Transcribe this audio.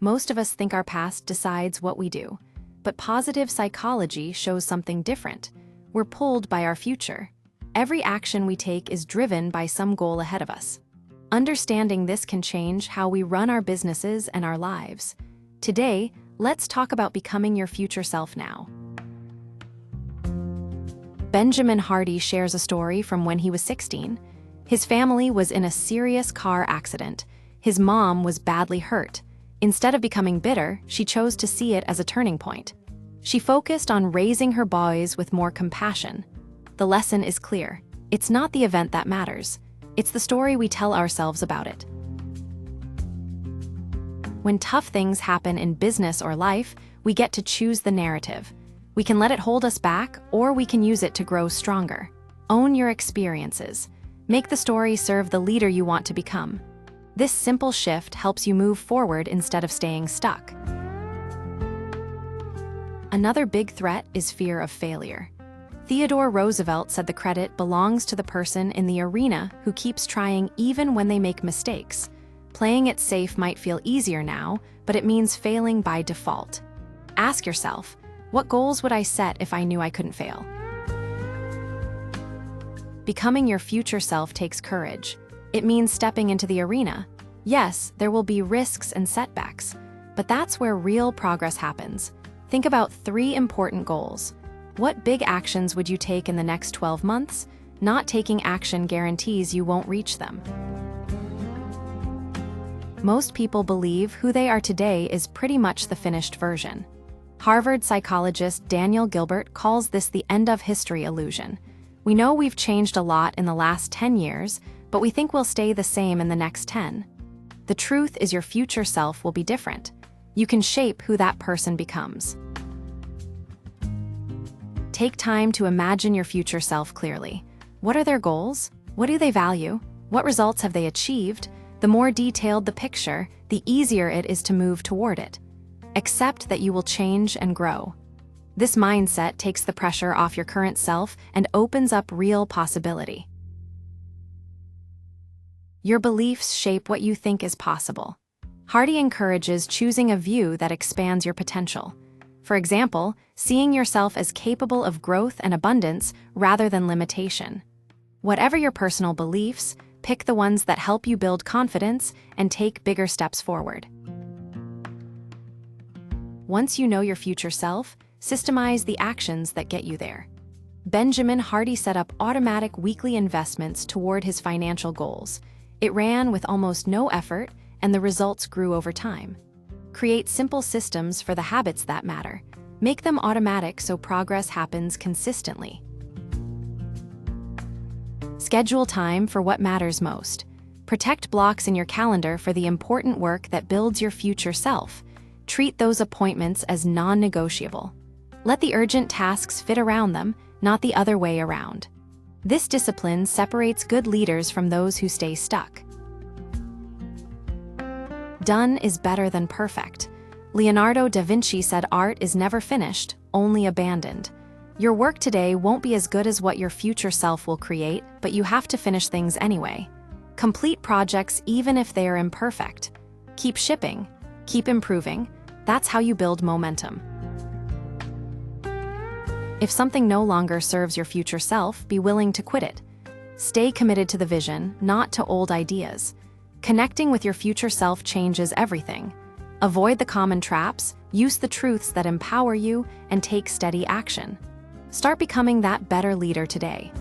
Most of us think our past decides what we do, but positive psychology shows something different. We're pulled by our future. Every action we take is driven by some goal ahead of us. Understanding this can change how we run our businesses and our lives. Today, let's talk about becoming your future self now. Benjamin Hardy shares a story from when he was 16. His family was in a serious car accident. His mom was badly hurt. Instead of becoming bitter, she chose to see it as a turning point. She focused on raising her boys with more compassion. The lesson is clear. It's not the event that matters. It's the story we tell ourselves about it. When tough things happen in business or life, we get to choose the narrative. We can let it hold us back, or we can use it to grow stronger. Own your experiences. Make the story serve the leader you want to become. This simple shift helps you move forward instead of staying stuck. Another big threat is fear of failure. Theodore Roosevelt said the credit belongs to the person in the arena who keeps trying even when they make mistakes. Playing it safe might feel easier now, but it means failing by default. Ask yourself, what goals would I set if I knew I couldn't fail? Becoming your future self takes courage. It means stepping into the arena. Yes, there will be risks and setbacks, but that's where real progress happens. Think about 3 important goals. What big actions would you take in the next 12 months? Not taking action guarantees you won't reach them. Most people believe who they are today is pretty much the finished version. Harvard psychologist Daniel Gilbert calls this the end of history illusion. We know we've changed a lot in the last 10 years, but we think we'll stay the same in the next 10. The truth is your future self will be different. You can shape who that person becomes. Take time to imagine your future self clearly. What are their goals? What do they value? What results have they achieved? The more detailed the picture, the easier it is to move toward it. Accept that you will change and grow. This mindset takes the pressure off your current self and opens up real possibility. Your beliefs shape what you think is possible. Hardy encourages choosing a view that expands your potential. For example, seeing yourself as capable of growth and abundance rather than limitation. Whatever your personal beliefs, pick the ones that help you build confidence and take bigger steps forward. Once you know your future self, systemize the actions that get you there. Benjamin Hardy set up automatic weekly investments toward his financial goals. It ran with almost no effort, and the results grew over time. Create simple systems for the habits that matter. Make them automatic so progress happens consistently. Schedule time for what matters most. Protect blocks in your calendar for the important work that builds your future self. Treat those appointments as non-negotiable. Let the urgent tasks fit around them, not the other way around. This discipline separates good leaders from those who stay stuck. Done is better than perfect. Leonardo da Vinci said art is never finished, only abandoned. Your work today won't be as good as what your future self will create, but you have to finish things anyway. Complete projects even if they are imperfect. Keep shipping, keep improving. That's how you build momentum. If something no longer serves your future self, be willing to quit it. Stay committed to the vision, not to old ideas. Connecting with your future self changes everything. Avoid the common traps, use the truths that empower you, and take steady action. Start becoming that better leader today.